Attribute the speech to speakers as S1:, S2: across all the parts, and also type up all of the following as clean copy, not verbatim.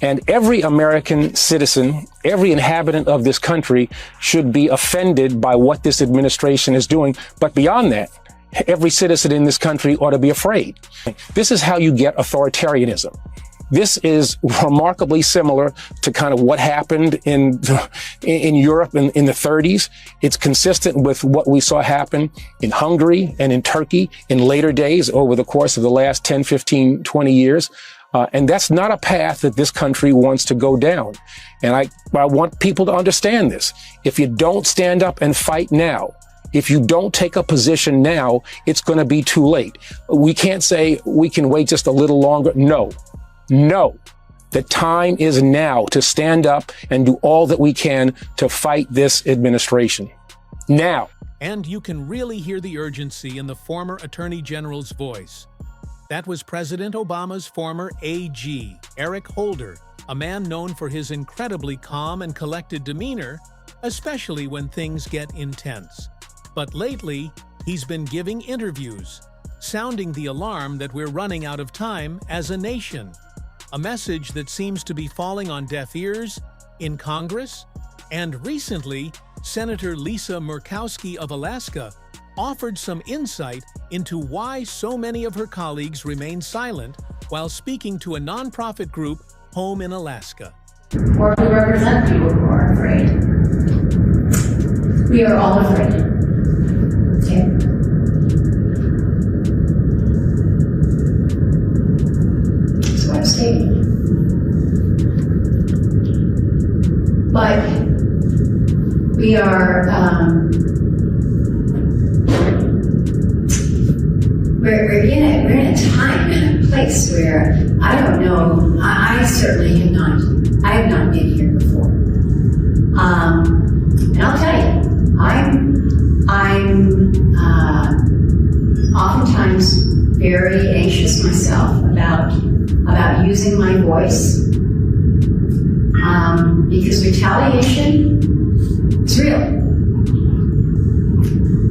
S1: And every American citizen, every inhabitant of this country should be offended by what this administration is doing. But beyond that, every citizen in this country ought to be afraid. This is how you get authoritarianism. This is remarkably similar to kind of what happened in Europe in the 30s. It's consistent with what we saw happen in Hungary and in Turkey in later days over the course of the last 10, 15, 20 years. And that's not a path that this country wants to go down. And I want people to understand this. If you don't stand up and fight now, if you don't take a position now, it's going to be too late. We can't say we can wait just a little longer. No. The time is now to stand up and do all that we can to fight this administration. Now.
S2: And you can really hear the urgency in the former Attorney General's voice. That was President Obama's former AG, Eric Holder, a man known for his incredibly calm and collected demeanor, especially when things get intense. But lately, he's been giving interviews, sounding the alarm that we're running out of time as a nation. A message that seems to be falling on deaf ears in Congress. And recently, Senator Lisa Murkowski of Alaska offered some insight into why so many of her colleagues remain silent while speaking to a nonprofit group home in Alaska.
S3: Or we represent people who are afraid. We are all afraid. Okay? That's what I'm stating. But we are, we're in a time and a place where I don't know. I certainly have not. I have not been here before. And I'll tell you, I'm oftentimes very anxious myself about using my voice, because retaliation is real,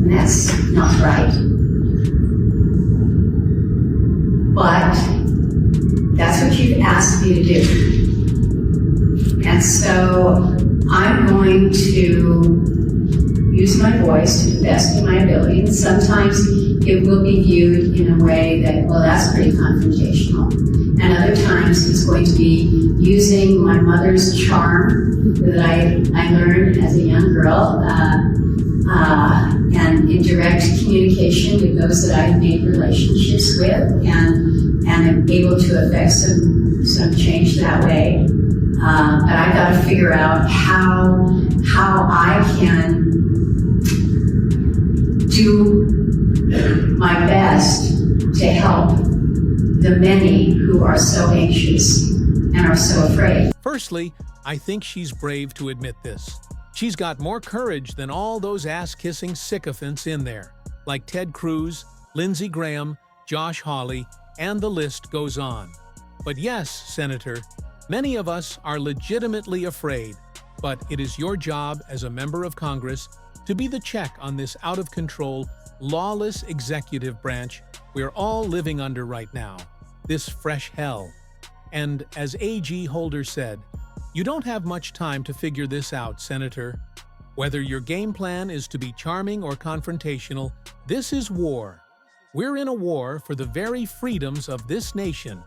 S3: and that's not right. But that's what you've asked me to do. And so I'm going to use my voice to the best of my ability. And sometimes it will be viewed in a way that, well, that's pretty confrontational. And other times it's going to be using my mother's charm that I learned as a young girl, and in direct communication with those that I've made relationships with, and am able to affect some change that way. But I've got to figure out how I can do my best to help the many who are so anxious and are so afraid.
S2: Firstly, I think she's brave to admit this. She's got more courage than all those ass-kissing sycophants in there, like Ted Cruz, Lindsey Graham, Josh Hawley, and the list goes on. But yes, Senator, many of us are legitimately afraid, but it is your job as a member of Congress to be the check on this out-of-control, lawless executive branch we're all living under right now, this fresh hell. And as AG Holder said, you don't have much time to figure this out, Senator. Whether your game plan is to be charming or confrontational, this is war. We're in a war for the very freedoms of this nation.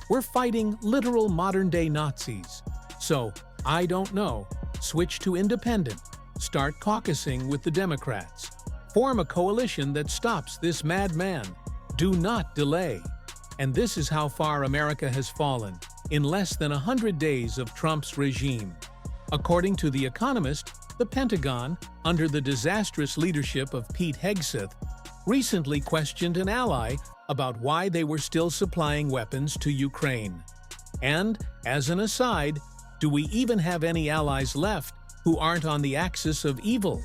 S2: We're fighting literal modern-day Nazis. So, I don't know, switch to independent, start caucusing with the Democrats, form a coalition that stops this madman. Do not delay. And this is how far America has fallen in less than 100 days of Trump's regime. According to The Economist, the Pentagon, under the disastrous leadership of Pete Hegseth, recently questioned an ally about why they were still supplying weapons to Ukraine. And, as an aside, do we even have any allies left who aren't on the axis of evil?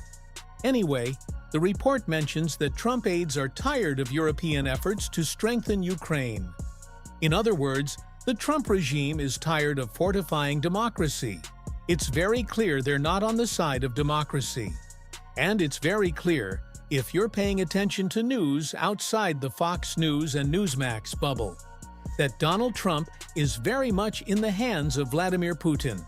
S2: Anyway, the report mentions that Trump aides are tired of European efforts to strengthen Ukraine. In other words, the Trump regime is tired of fortifying democracy. It's very clear they're not on the side of democracy. And it's very clear if you're paying attention to news outside the Fox News and Newsmax bubble. that Donald Trump is very much in the hands of Vladimir Putin.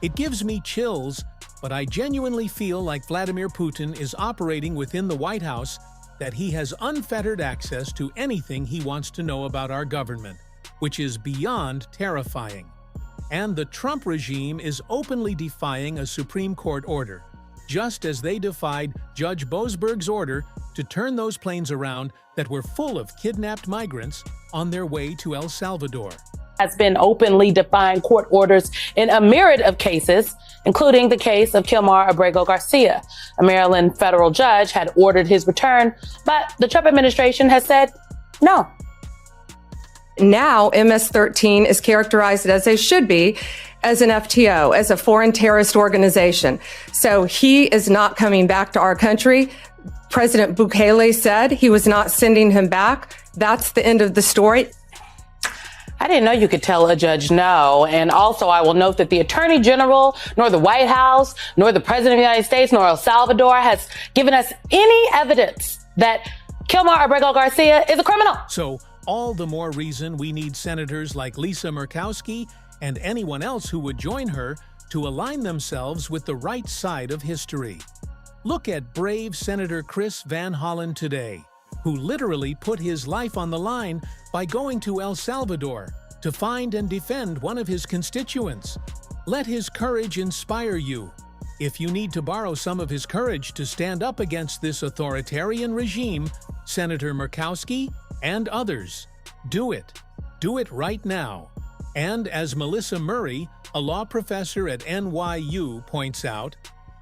S2: It gives me chills, but I genuinely feel like Vladimir Putin is operating within the White House, that he has unfettered access to anything he wants to know about our government, which is beyond terrifying. And the Trump regime is openly defying a Supreme Court order, just as they defied Judge Boasberg's order to turn those planes around that were full of kidnapped migrants on their way to El Salvador.
S4: Has been openly defying court orders in a myriad of cases, including the case of Kilmar Abrego Garcia. A Maryland federal judge had ordered his return, but the Trump administration has said no.
S5: Now, MS-13 is characterized, as they should be, as an FTO, as a foreign terrorist organization. So he is not coming back to our country. President Bukele said he was not sending him back. That's the end of the story.
S4: I didn't know you could tell a judge no. And also, I will note that the Attorney General, nor the White House, nor the President of the United States, nor El Salvador has given us any evidence that Kilmar Abrego Garcia is a criminal.
S2: So, all the more reason we need senators like Lisa Murkowski and anyone else who would join her to align themselves with the right side of history. Look at brave Senator Chris Van Hollen today, who literally put his life on the line by going to El Salvador to find and defend one of his constituents. Let his courage inspire you. If you need to borrow some of his courage to stand up against this authoritarian regime, Senator Murkowski and others, do it. Do it right now. And as Melissa Murray, a law professor at NYU, points out,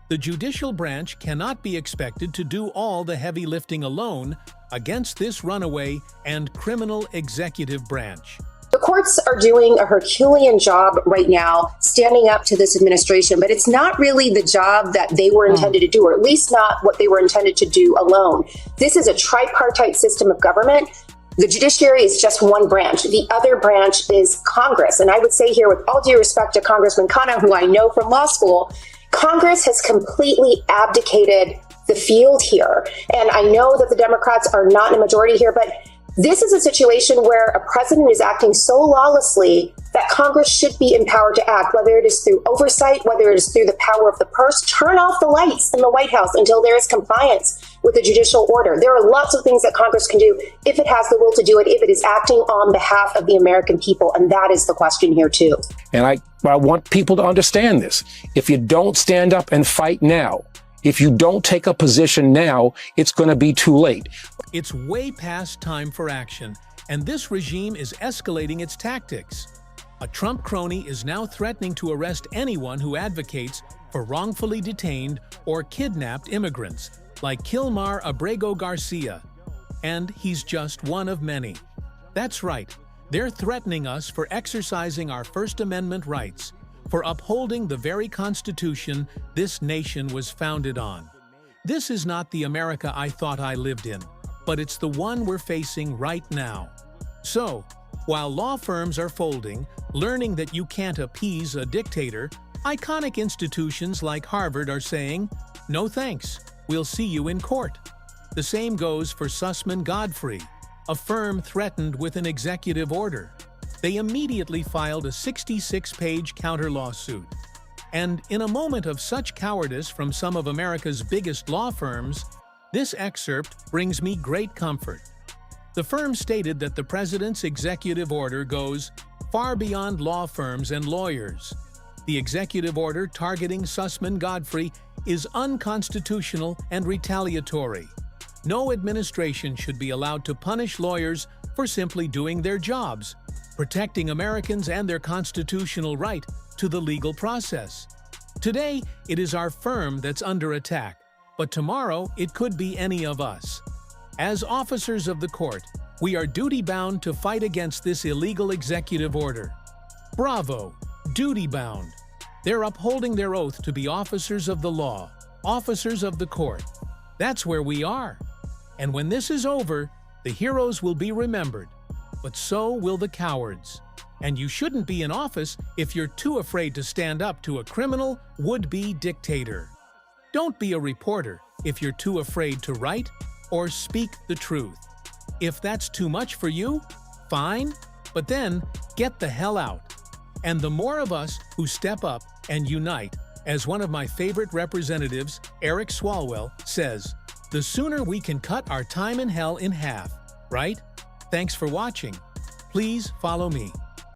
S2: the judicial branch cannot be expected to do all the heavy lifting alone against this runaway and criminal executive branch.
S6: The courts are doing a Herculean job right now, standing up to this administration, but it's not really the job that they were intended to do, or at least not what they were intended to do alone. This is a tripartite system of government. The judiciary is just one branch. The other branch is Congress. And I would say here, with all due respect to Congressman Khanna, who I know from law school, Congress has completely abdicated the field here. And I know that the Democrats are not in a majority here, but this is a situation where a president is acting so lawlessly that Congress should be empowered to act, whether it is through oversight, whether it is through the power of the purse. Turn off the lights in the White House until there is compliance with the judicial order. There are lots of things that Congress can do if it has the will to do it, if it is acting on behalf of the American people. And that is the question here, too.
S1: And I want people to understand this. If you don't stand up and fight now, if you don't take a position now, it's going to be too late.
S2: It's way past time for action, and this regime is escalating its tactics. A Trump crony is now threatening to arrest anyone who advocates for wrongfully detained or kidnapped immigrants, like Kilmar Abrego Garcia. And he's just one of many. That's right, they're threatening us for exercising our First Amendment rights, for upholding the very Constitution this nation was founded on. This is not the America I thought I lived in, but it's the one we're facing right now. So, while law firms are folding, learning that you can't appease a dictator, iconic institutions like Harvard are saying, "No thanks, we'll see you in court." The same goes for Sussman Godfrey, a firm threatened with an executive order. They immediately filed a 66-page counter-lawsuit. And in a moment of such cowardice from some of America's biggest law firms, this excerpt brings me great comfort. The firm stated that the president's executive order goes far beyond law firms and lawyers. The executive order targeting Sussman Godfrey is unconstitutional and retaliatory. No administration should be allowed to punish lawyers for simply doing their jobs, protecting Americans and their constitutional right to the legal process. Today, it is our firm that's under attack, but tomorrow it could be any of us. As officers of the court, we are duty-bound to fight against this illegal executive order. Bravo! Duty-bound. They're upholding their oath to be officers of the law, officers of the court. That's where we are. And when this is over, the heroes will be remembered, but so will the cowards. And you shouldn't be in office if you're too afraid to stand up to a criminal, would-be dictator. Don't be a reporter if you're too afraid to write or speak the truth. If that's too much for you, fine, But then, get the hell out. And the more of us who step up and unite, as one of my favorite representatives, Eric Swalwell, says, the sooner we can cut our time in hell in half, right? Thanks for watching. Please follow me.